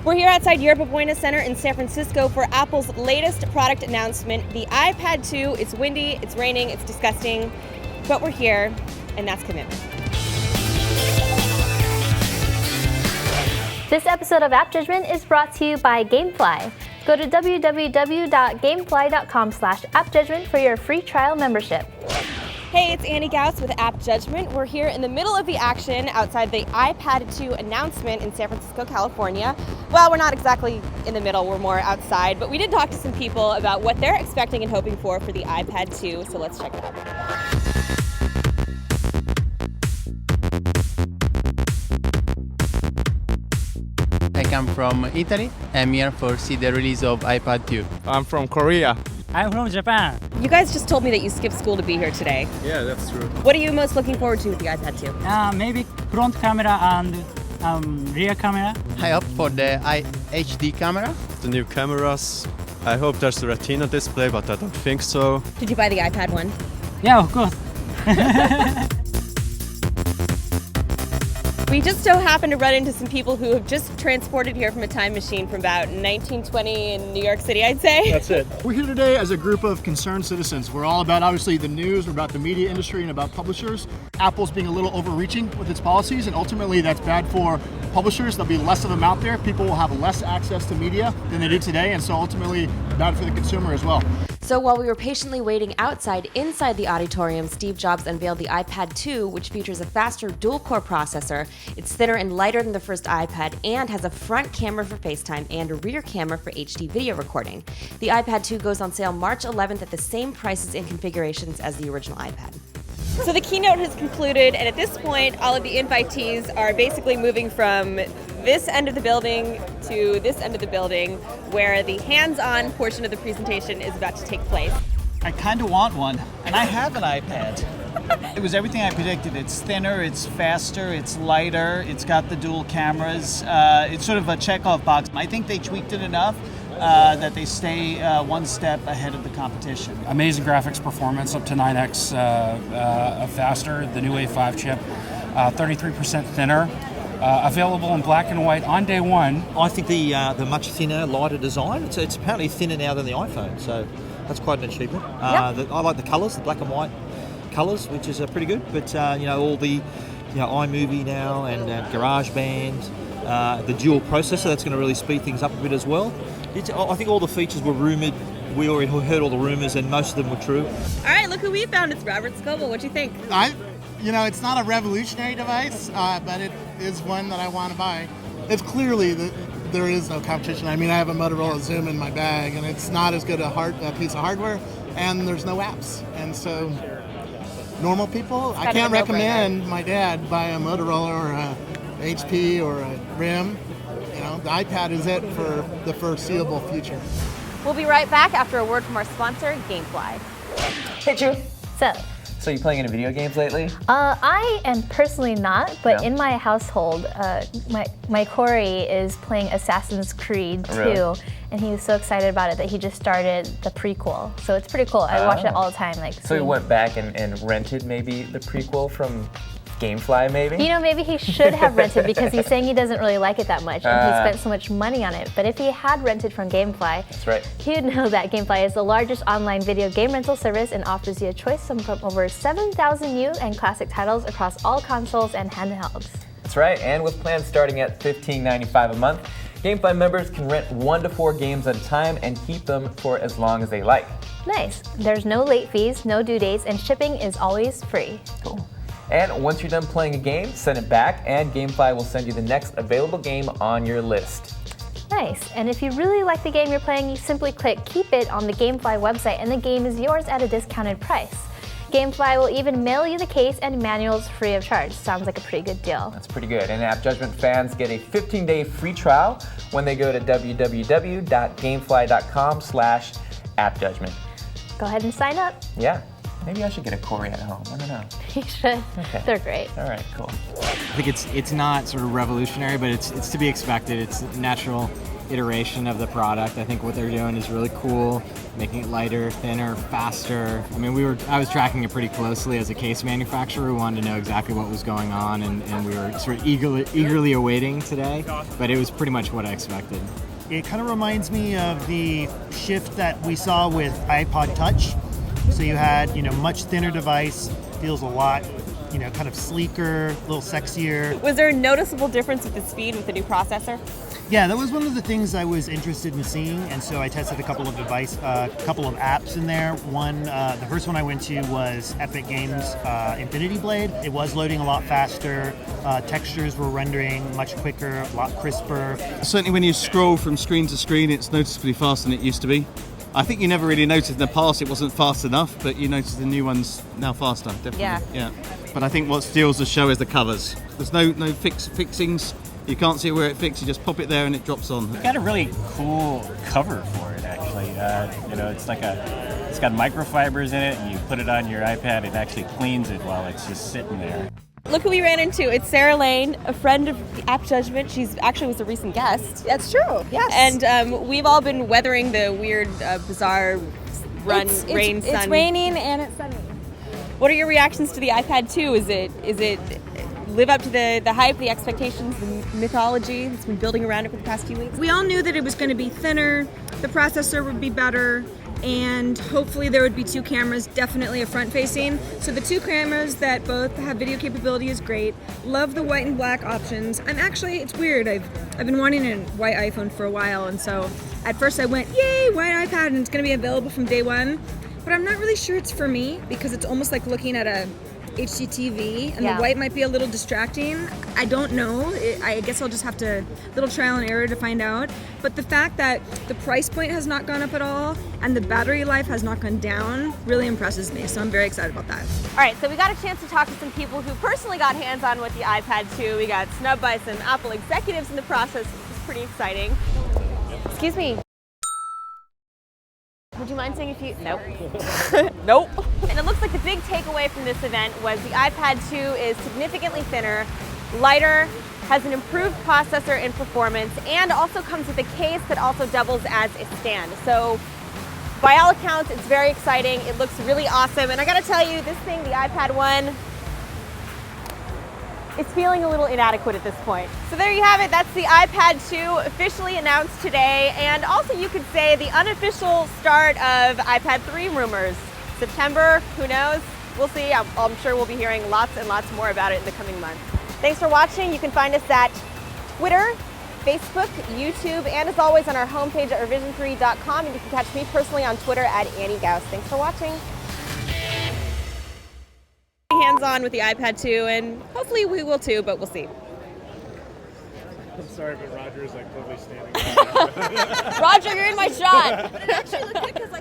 We're here outside Yerba Buena Center in San Francisco for Apple's latest product announcement, the iPad 2. It's windy, it's raining, it's disgusting, but we're here, and that's commitment. This episode of App Judgment is brought to you by Gamefly. Go to www.gamefly.com/appjudgment for your free trial membership. Hey, it's Annie Gauss with App Judgment. We're here in the middle of the action outside the iPad 2 announcement in San Francisco, California. Well, we're not exactly in the middle, we're more outside, but we did talk to some people about what they're expecting and hoping for the iPad 2, so let's check it out. I come from Italy. I'm here for see the release of iPad 2. I'm from Korea. I'm from Japan. You guys just told me that you skipped school to be here today. Yeah, that's true. What are you most looking forward to with the iPad 2? Maybe front camera and rear camera. I hope for the HD camera. The new cameras. I hope there's a Retina display, but I don't think so. Did you buy the iPad 1? Yeah, of course. We just so happened to run into some people who have just transported here from a time machine from about 1920 in New York City, I'd say. That's it. We're here today as a group of concerned citizens. We're all about, obviously, the news, we're about the media industry and about publishers. Apple's being a little overreaching with its policies, and ultimately that's bad for publishers. There'll be less of them out there. People will have less access to media than they do today, and so ultimately bad for the consumer as well. So while we were patiently waiting inside the auditorium, Steve Jobs unveiled the iPad 2, which features a faster dual-core processor. It's thinner and lighter than the first iPad and has a front camera for FaceTime and a rear camera for HD video recording. The iPad 2 goes on sale March 11th at the same prices and configurations as the original iPad. So the keynote has concluded, and at this point, all of the invitees are basically moving from this end of the building to this end of the building, where the hands-on portion of the presentation is about to take place. I kind of want one, and I have an iPad. It was everything I predicted. It's thinner, it's faster, it's lighter, it's got the dual cameras. It's sort of a check-off box. I think they tweaked it enough that they stay one step ahead of the competition. Amazing graphics performance, up to 9x faster, the new A5 chip, 33% thinner. Available in black and white on day one. I think the much thinner, lighter design, it's apparently thinner now than the iPhone, so that's quite an achievement. I like the colours, the black and white colours, which is pretty good, but all the iMovie now and GarageBand, the dual processor, that's going to really speed things up a bit as well. I think all the features were rumoured. We already heard all the rumours and most of them were true. All right, look who we found. It's Robert Scoble. What do you think? It's not a revolutionary device, but it is one that I want to buy. It's clearly that there is no competition. I mean, I have a Motorola Zoom in my bag, and it's not as good a piece of hardware, and there's no apps. And so, normal people, I can't recommend my dad buy a Motorola or a HP or a RIM. The iPad is it for the foreseeable future. We'll be right back after a word from our sponsor, Gamefly. Hey, Drew. So you playing any video games lately? I am personally not, but in my household, my Corey is playing Assassin's Creed 2, really? and he was so excited about it that he just started the prequel. So it's pretty cool. I watch it all the time. So he went back and rented maybe the prequel from Gamefly, maybe? Maybe he should have rented because he's saying he doesn't really like it that much and he spent so much money on it. But if he had rented from Gamefly, that's right. He'd know that Gamefly is the largest online video game rental service and offers you a choice from over 7,000 new and classic titles across all consoles and handhelds. That's right, and with plans starting at $15.95 a month, Gamefly members can rent 1 to 4 games at a time and keep them for as long as they like. Nice. There's no late fees, no due dates, and shipping is always free. Cool. And once you're done playing a game, send it back, and Gamefly will send you the next available game on your list. Nice. And if you really like the game you're playing, you simply click Keep It on the Gamefly website, and the game is yours at a discounted price. Gamefly will even mail you the case and manuals free of charge. Sounds like a pretty good deal. That's pretty good. And App Judgment fans get a 15-day free trial when they go to www.gamefly.com/appjudgment. Go ahead and sign up. Yeah. Maybe I should get a Corey at home. I don't know. You should. Okay. They're great. All right, cool. I think it's not sort of revolutionary, but it's to be expected. It's natural iteration of the product. I think what they're doing is really cool, making it lighter, thinner, faster. I mean, I was tracking it pretty closely as a case manufacturer. We wanted to know exactly what was going on, and we were sort of eagerly awaiting today, but it was pretty much what I expected. It kind of reminds me of the shift that we saw with iPod Touch. So you had, much thinner device, feels a lot, kind of sleeker, a little sexier. Was there a noticeable difference with the speed with the new processor? Yeah, that was one of the things I was interested in seeing, and so I tested a couple of apps in there. The first one I went to was Epic Games' Infinity Blade. It was loading a lot faster. Textures were rendering much quicker, a lot crisper. Certainly when you scroll from screen to screen, it's noticeably faster than it used to be. I think you never really noticed in the past it wasn't fast enough, but you notice the new one's now faster, definitely. Yeah. But I think what steals the show is the covers. There's no fixings. You can't see where it fits. You just pop it there and it drops on. We've got a really cool cover for it, actually. It's got microfibers in it, and you put it on your iPad. It actually cleans it while it's just sitting there. Look who we ran into. It's Sarah Lane, a friend of AppJudgment. She's actually was a recent guest. That's true, yes. And we've all been weathering the weird, bizarre rain, sun. It's raining and it's sunny. What are your reactions to the iPad 2? Is it live up to the hype, the expectations, the mythology that's been building around it for the past few weeks? We all knew that it was going to be thinner, the processor would be better, and hopefully there would be two cameras, definitely a front-facing. So the two cameras that both have video capability is great. Love the white and black options. It's weird. I've been wanting a white iPhone for a while, and so at first I went, yay, white iPad, and it's going to be available from day one. But I'm not really sure it's for me because it's almost like looking at a HDTV, and the white might be a little distracting. I don't know. I guess I'll just have to little trial and error to find out. But the fact that the price point has not gone up at all and the battery life has not gone down really impresses me. So I'm very excited about that. All right, so we got a chance to talk to some people who personally got hands-on with the iPad 2. We got snubbed by some Apple executives in the process, which is pretty exciting. Excuse me. Would you mind saying a few? Nope. Nope. And it looks like the big takeaway from this event was the iPad 2 is significantly thinner, lighter, has an improved processor and performance, and also comes with a case that also doubles as a stand. So by all accounts, it's very exciting. It looks really awesome. And I gotta tell you, this thing, the iPad 1, it's feeling a little inadequate at this point. So there you have it. That's the iPad 2 officially announced today. And also you could say the unofficial start of iPad 3 rumors. September, who knows? We'll see. I'm sure we'll be hearing lots and lots more about it in the coming months. Thanks for watching. You can find us at Twitter, Facebook, YouTube, and as always on our homepage at revision3.com. And you can catch me personally on Twitter at Annie Gauss. Thanks for watching. Hands-on with the iPad 2, and hopefully we will too, but we'll see. I'm sorry, but Roger is like totally standing. Roger, you're in my shot. It actually looked good because